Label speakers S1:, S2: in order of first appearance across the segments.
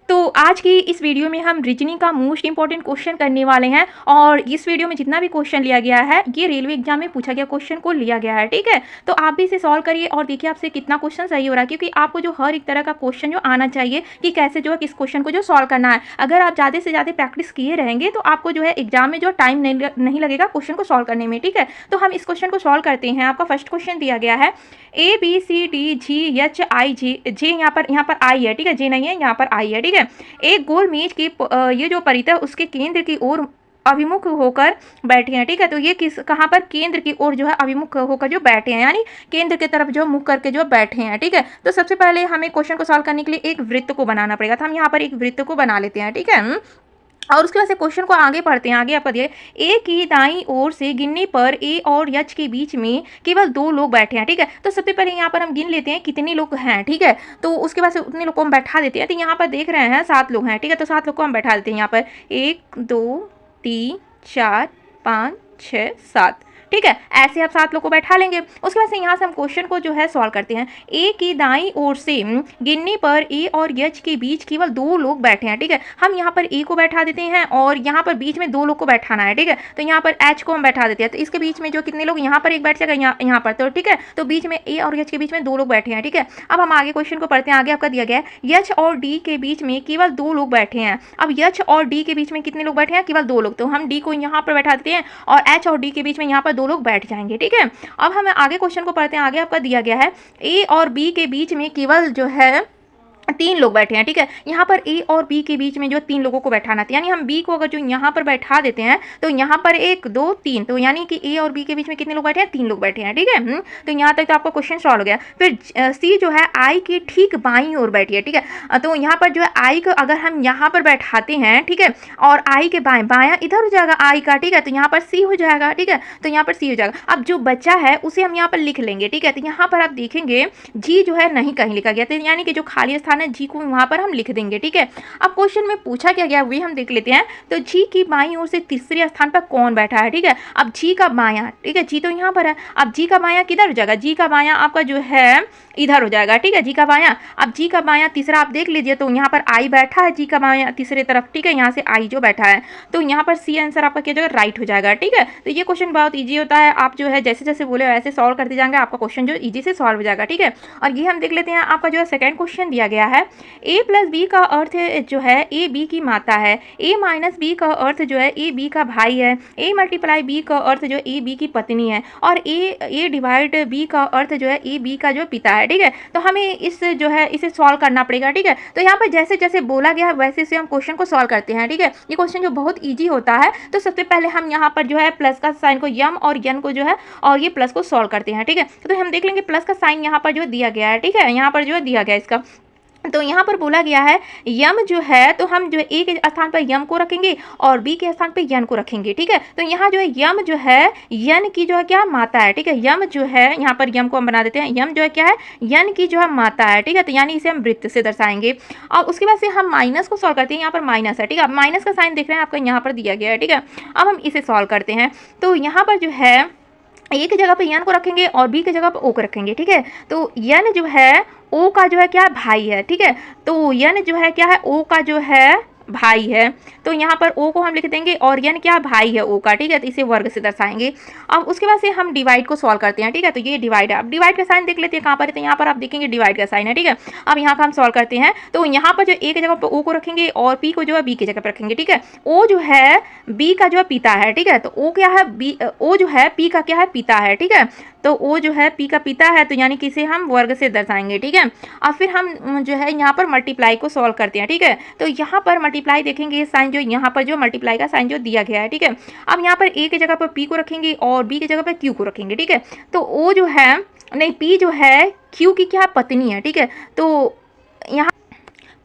S1: तो आज की इस वीडियो में हम रीजनिंग का मोस्ट इंपॉर्टेंट क्वेश्चन करने वाले हैं और इस वीडियो में जितना भी क्वेश्चन लिया गया है ये रेलवे एग्जाम में पूछा गया क्वेश्चन को लिया गया है। ठीक है, तो आप भी इसे सॉल्व करिए और देखिए आपसे कितना क्वेश्चन सही हो रहा है, क्योंकि आपको जो हर एक तरह का क्वेश्चन जो आना चाहिए कि कैसे जो है किस क्वेश्चन को जो सॉल्व करना है। अगर आप ज़्यादा से ज़्यादा प्रैक्टिस किए रहेंगे तो आपको जो है एग्जाम में जो टाइम नहीं लगेगा क्वेश्चन को सॉल्व करने में। ठीक है, तो हम इस क्वेश्चन को सॉल्व करते हैं। आपका फर्स्ट क्वेश्चन दिया गया है ABCDGHI जे यहाँ पर आई है। ठीक है, जे नहीं है, यहाँ पर आई है। ठीक है, एक गोल मेज की ये जो परितः उसके केंद्र की ओर अभिमुख होकर बैठे हैं। ठीक है, तो ये कहाँ पर केंद्र की ओर जो है अभिमुख होकर जो बैठे हैं, यानी केंद्र की तरफ जो मुख करके जो बैठे हैं। ठीक है, तो सबसे पहले हमें क्वेश्चन को सॉल्व करने के लिए एक वृत्त को बनाना पड़ेगा, तो हम यहाँ पर एक वृत्त को बना लेते हैं। ठीक है, और उसके बाद से क्वेश्चन को आगे पढ़ते हैं। आगे आपका दिया ए की दाईं ओर से गिनने पर ए और यच के बीच में केवल 2 लोग बैठे हैं। ठीक है, तो सबसे पहले यहाँ पर हम गिन लेते हैं कितने लोग हैं। ठीक है, तो उसके बाद से उतने लोग को हम बैठा देते हैं। तो यहाँ पर देख रहे हैं 7 लोग हैं। ठीक है, तो 7 लोग को हम बैठा देते हैं यहाँ पर 1 2 3 4 5 6 7। ठीक है, ऐसे आप 7 लोग को बैठा लेंगे। उसके बाद से यहाँ से हम क्वेश्चन को जो है सॉल्व करते हैं। ए की दाईं ओर से गिनने पर ए और यच के बीच केवल 2 लोग बैठे हैं। ठीक है, हम यहाँ पर ए को बैठा देते हैं और यहाँ पर बीच में 2 लोग को बैठाना है। ठीक है, तो यहाँ पर एच को हम बैठा देते हैं, तो इसके बीच में जो कितने लोग यहाँ पर एक बैठ जाएगा यहाँ पर। तो ठीक है, तो बीच में ए और यच के बीच में 2 लोग बैठे हैं। ठीक है, अब हम आगे क्वेश्चन को पढ़ते हैं। आगे आपका दिया गया है यच और डी के बीच में केवल 2 लोग बैठे हैं। अब यच और डी के बीच में कितने लोग बैठे हैं? केवल 2 लोग, तो हम डी को यहाँ पर बैठा देते हैं और एच और डी के बीच में यहाँ पर 2 लोग बैठ जाएंगे। ठीक है, अब हम आगे क्वेश्चन को पढ़ते हैं। आगे आपका दिया गया है ए और बी के बीच में केवल जो है 3 लोग बैठे हैं। ठीक है, यहाँ पर ए और बी के बीच में जो 3 लोगों को बैठाना था, यानी हम बी को अगर जो यहाँ पर बैठा देते हैं तो यहाँ पर 1 2 3, तो यानी कि ए और बी के बीच में कितने लोग बैठे हैं? 3 लोग बैठे हैं। ठीक है, तो यहाँ तक तो आपका क्वेश्चन सॉल्व हो गया। फिर सी जो है आई के ठीक बाईं ओर बैठी है। ठीक है, तो यहाँ पर जो है आई को अगर हम यहाँ पर बैठाते हैं, ठीक है, और आई के बायां इधर हो जाएगा आई का। ठीक है, तो यहाँ पर सी हो जाएगा। ठीक है, तो यहाँ पर सी हो जाएगा। अब जो बचा है उसे हम यहाँ पर लिख लेंगे। ठीक है, तो यहाँ पर आप देखेंगे जी जो है नहीं कहीं लिखा गया, तो यानी कि जो खाली स्थान है जी को वहां पर हम लिख देंगे। ठीक है, अब क्वेश्चन में पूछा क्या गया वही हम देख लेते हैं। तो जी की बाईं ओर से तीसरे स्थान पर कौन बैठा है? ठीक है, अब जी का बायां, ठीक है, जी तो यहाँ पर है, अब जी का बायां किधर हो जाएगा? जी का बायां आपका जो है इधर हो जाएगा। ठीक है, जी का बायां, अब जी का बायां तीसरा आप देख लीजिए, तो यहाँ पर आई बैठा है जी का बायां तीसरे तरफ। ठीक है, यहाँ से आई जो बैठा है, तो यहाँ पर सी आंसर आपका क्या जगह राइट हो जाएगा। ठीक है, तो ये क्वेश्चन बहुत ईजी होता है, आप जो है जैसे जैसे बोले वैसे सॉल्व करते जाएंगे, आपका क्वेश्चन जो ईजी से सॉल्व हो जाएगा। ठीक है, और ये हम देख लेते हैं। आपका जो है सेकंड क्वेश्चन दिया गया है a प्लस बी का अर्थ जो है ए बी की माता है, a माइनस बी का अर्थ जो है ए बी का भाई है, a मल्टीप्लाई बी का अर्थ जो ए बी की पत्नी है, और a डिवाइड बी का अर्थ जो है ए बी का जो पिता है। ठीक है, तो हमें इस जो है इसे सॉल्व करना पड़ेगा। ठीक है, तो यहाँ पर जैसे जैसे बोला गया वैसे से हम क्वेश्चन को सॉल्व करते हैं। ठीक है, ये क्वेश्चन जो बहुत ईजी होता है। तो सबसे पहले हम यहाँ पर जो है प्लस का साइन को यम और यन को जो है और ये प्लस को सॉल्व करते हैं। ठीक है, तो हम देख लेंगे प्लस का साइन यहाँ पर जो दिया गया है। ठीक है, यहाँ पर जो है दिया गया इसका, तो यहाँ पर बोला गया है यम जो है, तो हम जो ए के स्थान पर यम को रखेंगे और बी के स्थान पर यन को रखेंगे। ठीक है, तो यहाँ जो है यम जो है यन की जो है क्या माता है। ठीक है, यम जो है यहाँ पर यम को हम बना देते हैं, यम जो है क्या है यन की जो है माता है। ठीक है, तो यानी इसे हम वृत्त से दर्शाएंगे। और उसके बाद से हम माइनस को सॉल्व करते हैं। यहाँ पर माइनस है। ठीक है, माइनस का साइन देख रहे हैं आपका यहाँ पर दिया गया है। ठीक है, अब हम इसे सॉल्व करते हैं। तो यहाँ पर जो है ए की जगह पे यन को रखेंगे और बी की जगह पे ओ को रखेंगे। ठीक है, तो यन जो है ओ का जो है क्या भाई है। ठीक है, तो यन जो है क्या है ओ का जो है भाई है, तो यहाँ पर ओ को हम लिख देंगे और यन क्या भाई है ओ का। ठीक है, तो इसे वर्ग से दर्शाएंगे। अब उसके बाद से हम डिवाइड को सॉल्व करते हैं। ठीक है, तो ये डिवाइड है। अब डिवाइड का साइन देख लेते हैं कहाँ पर है, तो यहाँ पर आप देखेंगे डिवाइड का साइन है। ठीक है, अब यहाँ का हम सॉल्व करते हैं। तो यहाँ पर जो ए की जगह पर ओ को रखेंगे और पी को जो है बी की जगह पर रखेंगे। ठीक है, ओ जो है बी का जो है पिता है। ठीक है, तो ओ क्या है बी, ओ जो है पी का क्या है पिता है। ठीक है, तो ओ जो है पी का पिता है, तो यानी कि इसे हम वर्ग से दर्शाएंगे। ठीक है, और फिर हम जो है यहाँ पर मल्टीप्लाई को सॉल्व करते हैं। ठीक है, तो यहाँ पर मल्टीप्लाई देखेंगे साइन जो यहाँ पर जो मल्टीप्लाई का साइन जो दिया गया है। ठीक है, अब यहाँ पर ए की जगह पर पी को रखेंगे और बी की जगह पर क्यू को रखेंगे। ठीक है, तो ओ जो है नहीं पी जो है क्यू की क्या पत्नी है। ठीक है, तो यहाँ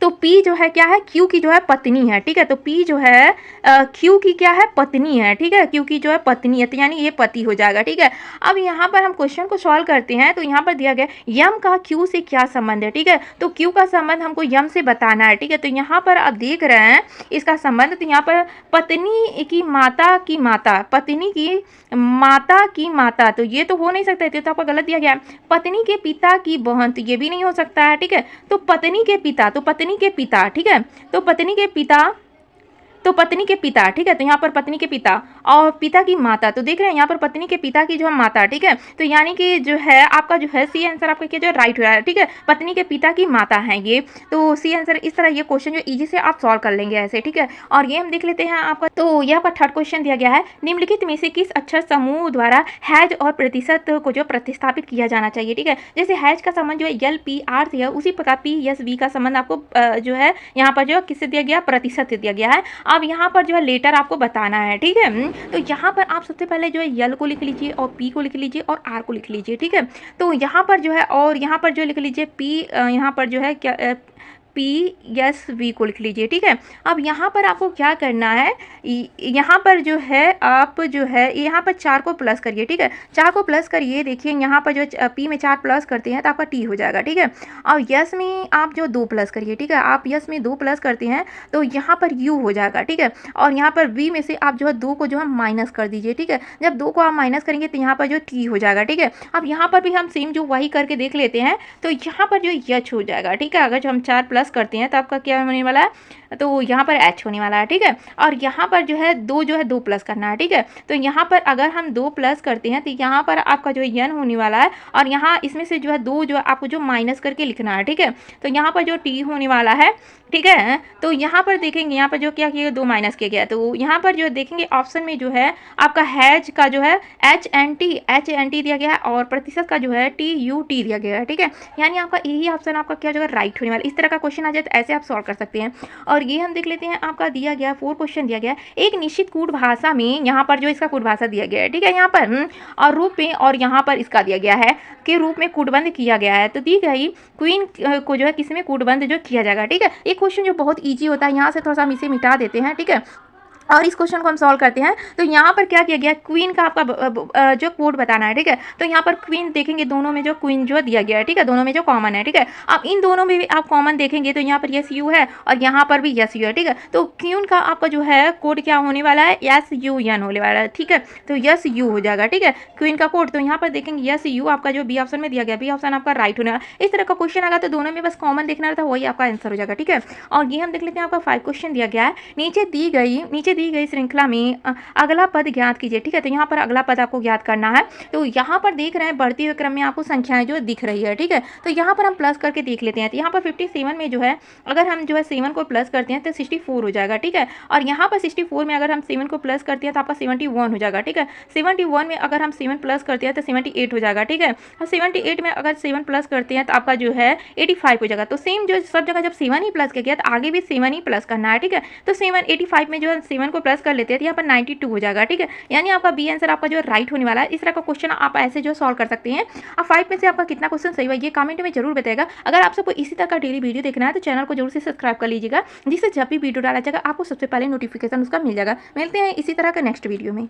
S1: तो P जो है क्या है Q की जो है पत्नी है। ठीक है, तो P जो है Q की क्या है पत्नी है। ठीक है, Q की जो है पत्नी है, तो यानी ये पति हो जाएगा। ठीक है, अब यहाँ पर हम क्वेश्चन को सॉल्व करते हैं। तो यहाँ पर दिया गया यम का Q से क्या संबंध है। ठीक है, तो Q का संबंध हमको यम से बताना है। ठीक है, तो यहाँ पर आप देख रहे हैं इसका संबंध, तो यहाँ पर पत्नी की माता की माता, पत्नी की माता की माता, तो ये तो हो नहीं सकता है, तो आपका गलत दिया गया है। पत्नी के पिता की बहन, तो ये भी नहीं हो सकता है। ठीक है, तो पत्नी के पिता, तो पत्नी पत्नी के पिता, ठीक है, तो पत्नी के पिता, ठीक है, तो यहाँ पर पत्नी के पिता और पिता की माता, तो देख रहे हैं यहाँ पर पत्नी के पिता की जो है माता, ठीक है, तो यानी कि जो है आपका जो है सी आंसर आपका क्या जो है राइट हो रहा है, ठीक है, पत्नी के पिता की माता है ये, तो सी आंसर इस तरह ये क्वेश्चन जो इजी से आप सॉल्व कर लेंगे ऐसे, ठीक है। और ये हम देख लेते हैं आपका, तो यहाँ पर थर्ड क्वेश्चन दिया गया है, निम्नलिखित में से किस अक्षर समूह द्वारा हैज और प्रतिशत को जो प्रतिस्थापित किया जाना चाहिए, ठीक है, जैसे हैज का संबंध जो है एल पी आर से है, उसी प्रकार पी एस वी का संबंध आपको जो है यहाँ पर जो किससे दिया गया, प्रतिशत से दिया गया है। अब यहाँ पर जो है लेटर आपको बताना है, ठीक है, तो यहाँ पर आप सबसे पहले जो है यल को लिख लीजिए और पी को लिख लीजिए और आर को लिख लीजिए, ठीक है, तो यहाँ पर जो है और यहाँ पर जो लिख लीजिए पी, यहाँ पर जो है क्या पी एस वी को लिख लीजिए, ठीक है। अब यहाँ पर आपको क्या करना है, यहाँ पर जो है आप जो है यहाँ पर 4 को प्लस करिए, ठीक है, 4 को प्लस करिए, देखिए यहाँ पर जो पी में 4 प्लस करते हैं तो आपका टी हो जाएगा, ठीक है, और यस में आप जो 2 प्लस करिए, ठीक है, आप यस में 2 प्लस करते हैं तो यहाँ पर यू हो जाएगा, ठीक है, और यहाँ पर वी में से आप जो है 2 को जो है माइनस कर दीजिए, ठीक है, जब 2 को आप माइनस करेंगे तो यहाँ पर जो टी हो जाएगा, ठीक है। अब यहाँ पर भी हम सेम जो वही करके देख लेते हैं, तो यहाँ पर जो यच हो जाएगा, ठीक है, अगर जो हम 4 प्लस करते हैं तो आपका क्या होने वाला है, तो यहाँ पर एच होने वाला है, ठीक है, और यहाँ पर जो है 2 प्लस करना है, ठीक है, तो यहाँ पर अगर हम 2 प्लस करते हैं तो यहाँ पर आपका जो एन होने वाला है, और यहाँ इसमें से जो है 2 जो आपको जो माइनस करके लिखना है, ठीक है, तो यहाँ पर जो टी होने वाला है, ठीक है, तो यहाँ पर देखेंगे यहाँ पर जो क्या किया 2 माइनस किया गया, तो यहाँ पर जो देखेंगे ऑप्शन में जो है आपका हैज का जो है एच एन टी दिया गया है और प्रतिशत का जो है टी यू टी दिया गया है, ठीक है, यानी आपका यही ऑप्शन आपका क्या जो है राइट होने वाला है। इस तरह का क्वेश्चन आ जाए तो ऐसे आप सॉल्व कर सकते हैं। और ये हम देख लेते हैं, आपका दिया गया 4 क्वेश्चन दिया गया है, एक निश्चित कूट भाषा में, यहाँ पर जो इसका कूट भाषा दिया गया है, ठीक है, यहाँ पर और रूप में, और यहाँ पर इसका दिया गया है के रूप में कूटबंध किया गया है, तो दी गई क्वीन को जो है किसी में कूटबंध जो किया जाएगा, ठीक है। एक क्वेश्चन जो बहुत ईजी होता है, यहाँ से थोड़ा सा हम इसे मिटा देते हैं, ठीक है, और इस क्वेश्चन को हम सॉल्व करते हैं। तो यहाँ पर क्या किया गया, क्वीन का आपका जो कोड बताना है, ठीक है, तो यहाँ पर क्वीन देखेंगे दोनों में जो क्वीन जो दिया गया है, ठीक है, दोनों में जो कॉमन है, ठीक है, अब इन दोनों में भी आप कॉमन देखेंगे तो यहाँ पर यस यू है और यहाँ पर भी यस यू है, ठीक है, तो क्वीन का आपका जो है कोड क्या होने वाला है, यस यू एन होने वाला है, ठीक है, तो यस यू हो जाएगा, ठीक है, क्वीन का कोड, तो यहाँ पर देखेंगे यस यू आपका जो बी ऑप्शन में दिया गया, बी ऑप्शन आपका राइट होने वाला। इस तरह का क्वेश्चन आएगा तो दोनों में बस कॉमन देखना रहता है, वही आपका आंसर हो जाएगा, ठीक है। और ये हम देख लेते हैं, आपका 5 क्वेश्चन दिया गया है, नीचे दी गई श्रृंखला में अगला पद ज्ञात कीजिए, ठीक है, तो यहाँ पर अगला पद आपको ज्ञात करना है। तो यहाँ पर देख रहे हैं बढ़ती हुए क्रम में आपको संख्याएं जो दिख रही है, ठीक है, तो यहाँ पर हम प्लस करके देख लेते हैं। तो यहाँ पर 57 में जो है अगर हम जो है 7 को प्लस करते हैं तो 64 हो जाएगा, ठीक है, और यहाँ पर 64 में अगर हम 7 को प्लस करते हैं तो आपका 71 हो जाएगा, ठीक है, 71 में अगर हम 7 प्लस करते हैं तो 78 हो जाएगा, ठीक है, और 78 में अगर 7 प्लस करते हैं तो आपका जो है 85 हो जाएगा। तो सेम जो सब जगह जब 7 ही प्लस किया गया तो आगे भी 7 ही प्लस करना है, ठीक है, तो 85 में जो है 7 को प्लस कर लेते हैं तो यहाँ पर 92 हो जाएगा, ठीक है, यानी आपका बी आंसर आपका जो राइट होने वाला है। इस तरह का क्वेश्चन आप ऐसे जो सॉल्व कर सकते हैं। अब 5 में से आपका कितना क्वेश्चन सही हुआ ये कमेंट में जरूर बताएगा। अगर आप सबको इसी तरह का डेली वीडियो देखना है तो चैनल को जरूर से सब्सक्राइब कर लीजिएगा, जिससे जब भी वीडियो डाला जाएगा आपको सबसे पहले नोटिफिकेशन उसका मिल जाएगा। मिलते हैं इसी तरह का नेक्स्ट वीडियो में।